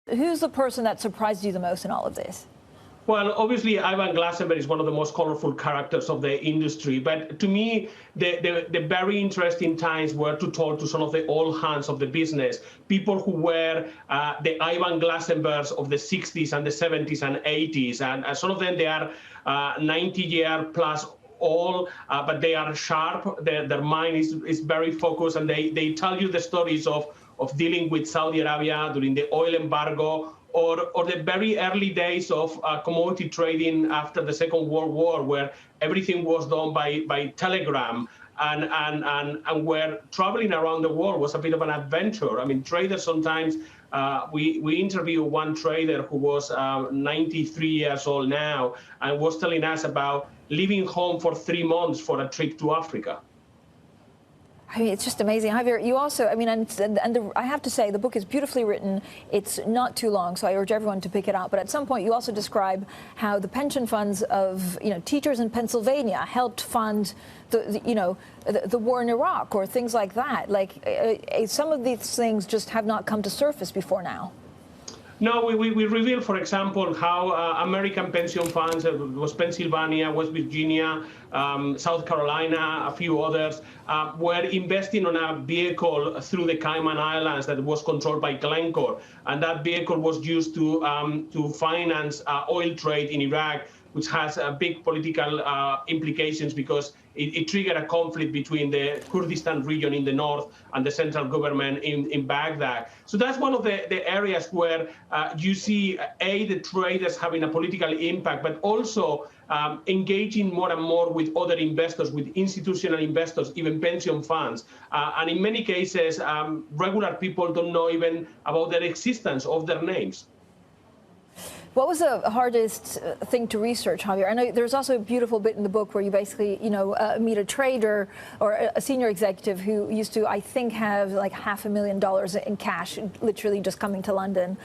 Who's the person that surprised you the most in all of this? Well, obviously, Ivan Glasenberg is one of the most colorful characters of the industry. But to me, the very interesting times were to talk to some of the old hands of the business, people who were the Ivan Glasenbergs of the 60s and the 70s and 80s. And some of them, they are 90-year plus old, but they are sharp. Their mind is very focused, and they tell you the stories of dealing with Saudi Arabia during the oil embargo, or the very early days of commodity trading after the Second World War, where everything was done by telegram, and where traveling around the world was a bit of an adventure. I mean, traders sometimes, we interviewed one trader who was 93 years old now, and was telling us about leaving home for 3 months for a trip to Africa. I mean, it's just amazing. Javier, you also, I mean, I have to say, the book is beautifully written. It's not too long, so I urge everyone to pick it out. But at some point, you also describe how the pension funds of, teachers in Pennsylvania helped fund the war in Iraq or things like that. Like, some of these things just have not come to surface before now. No, we reveal, for example, how American pension funds, was Pennsylvania, West Virginia, South Carolina, a few others, were investing on a vehicle through the Cayman Islands that was controlled by Glencore. And that vehicle was used to finance oil trade in Iraq, which has big political implications because it triggered a conflict between the Kurdistan region in the north and the central government in Baghdad. So that's one of the areas where you see, the traders having a political impact, but also engaging more and more with other investors, with institutional investors, even pension funds. And in many cases, regular people don't know even about the existence of their names. What was the hardest thing to research, Javier? I know there's also a beautiful bit in the book where you basically, meet a trader or a senior executive who used to, I think, have like $500,000 in cash, literally just coming to London,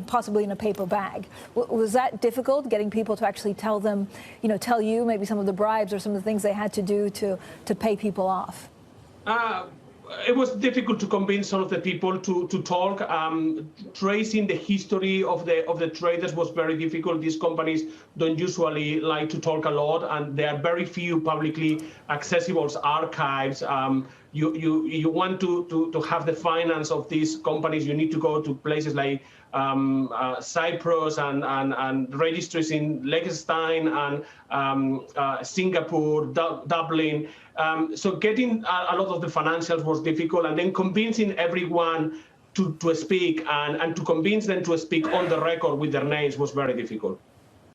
possibly in a paper bag. Was that difficult, getting people to actually tell them, tell you maybe some of the bribes or some of the things they had to do to pay people off? It was difficult to convince some of the people to talk. Tracing the history of the traders was very difficult. These companies don't usually like to talk a lot, and there are very few publicly accessible archives. You want to have the finance of these companies, you need to go to places like Cyprus and registries in Liechtenstein and Singapore, Dublin. So getting a lot of the financials was difficult, and then convincing everyone to speak and to convince them to speak on the record with their names was very difficult.